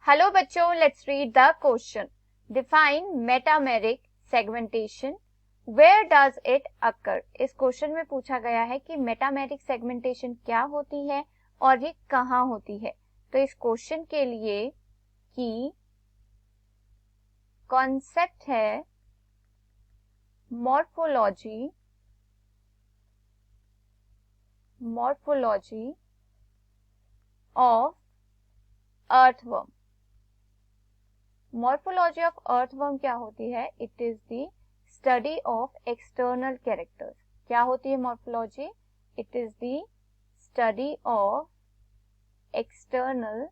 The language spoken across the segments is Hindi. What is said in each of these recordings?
हेलो बच्चों, let's read the question. Define metameric segmentation. Where does it occur. इस क्वेश्चन में पूछा गया है कि मेटामेरिक सेगमेंटेशन क्या होती है और ये कहाँ होती है. तो इस क्वेश्चन के लिए की कॉन्सेप्ट है morphology of earthworm. Morphology of earthworm क्या होती है? It is the study of external characters. क्या होती है morphology? It is the study of external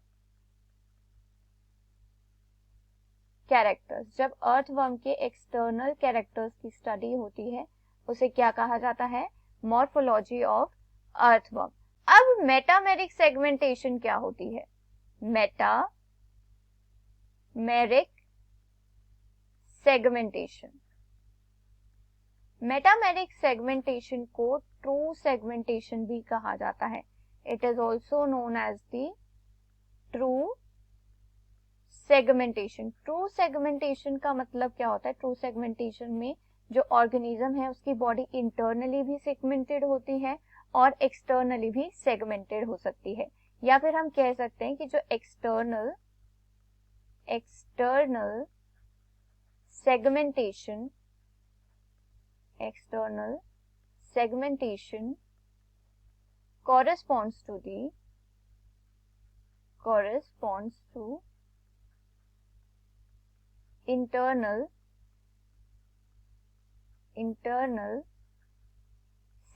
characters. जब अर्थवर्म के एक्सटर्नल कैरेक्टर्स की स्टडी होती है उसे क्या कहा जाता है? Morphology of earthworm. अब मेटामेरिक सेगमेंटेशन क्या होती है? Metameric segmentation. मेटामेरिक सेगमेंटेशन को ट्रू सेगमेंटेशन भी कहा जाता है. It is also known as the true segmentation. True segmentation का मतलब क्या होता है? ट्रू सेगमेंटेशन में जो ऑर्गेनिज्म है उसकी बॉडी इंटरनली भी सेगमेंटेड होती है और एक्सटर्नली भी सेगमेंटेड हो सकती है. या फिर हम कह सकते हैं कि जो external segmentation corresponds to internal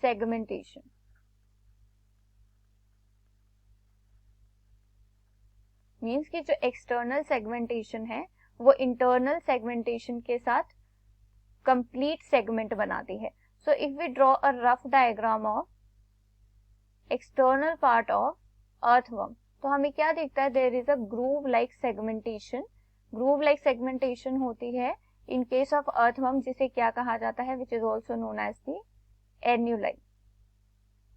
segmentation. Means कि जो एक्सटर्नल सेगमेंटेशन है वो इंटरनल सेगमेंटेशन के साथ कंप्लीट सेगमेंट बनाती है. So if we draw a rough diagram of external part of earthworm तो हमें क्या दिखता है? There is a groove like segmentation. Groove like segmentation होती है इन केस ऑफ अर्थवर्म, जिसे क्या कहा जाता है? Which is also known as the annuli.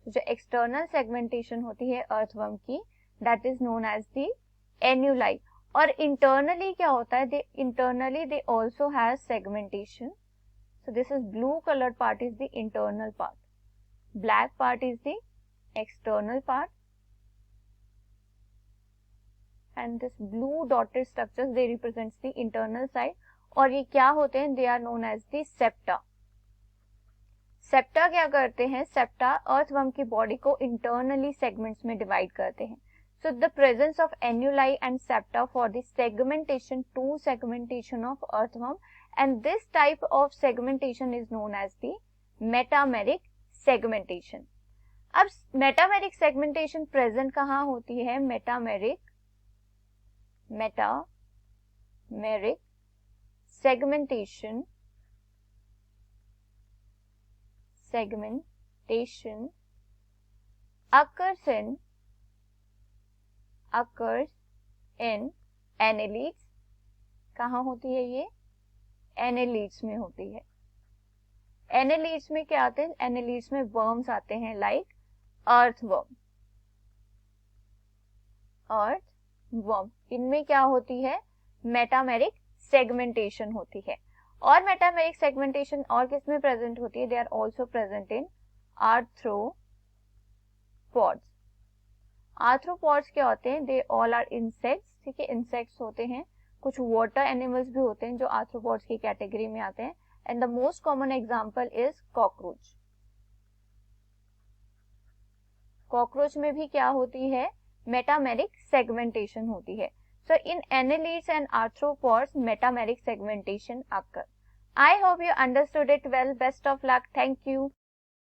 जो एक्सटर्नल सेगमेंटेशन होती है अर्थवर्म की that is known as the annuli. और इंटरनली क्या होता है? Internally they also have segmentation. So this is blue coloured part is the internal part, black part is the external part, and this blue dotted structures they represents the internal side. और ये क्या होते हैं? they are known as the septa. Septa क्या करते हैं? सेप्टा अर्थवर्म की बॉडी को इंटरनली सेगमेंट्स में डिवाइड करते हैं. So the presence of annuli and septa for the segmentation, to segmentation of earthworm, and this type of segmentation is known as the metameric segmentation. अब मेटामेरिक सेगमेंटेशन प्रेजेंट कहाँ होती है? Metameric segmentation occurs in annelids. कहाँ होती है ये? annelids में होती है. annelids में क्या आते हैं? annelids में worms आते हैं लाइक अर्थवर्म. इनमें क्या होती है? मेटामेरिक सेगमेंटेशन होती है. और मेटामेरिक सेगमेंटेशन और किस में प्रेजेंट होती है? They are also present in arthropods. Arthropods क्या होते हैं? They all are insects. ठीक है, इंसेक्ट्स होते हैं. कुछ वाटर एनिमल्स भी होते हैं जो आर्थ्रोपॉड्स की कैटेगरी में आते हैं. And the most common example is cockroach. Cockroach में भी क्या होती है? मेटामेरिक सेगमेंटेशन होती है. सो इन annelids and arthropods metameric segmentation occur. I hope you understood it well. Best of luck. Thank you.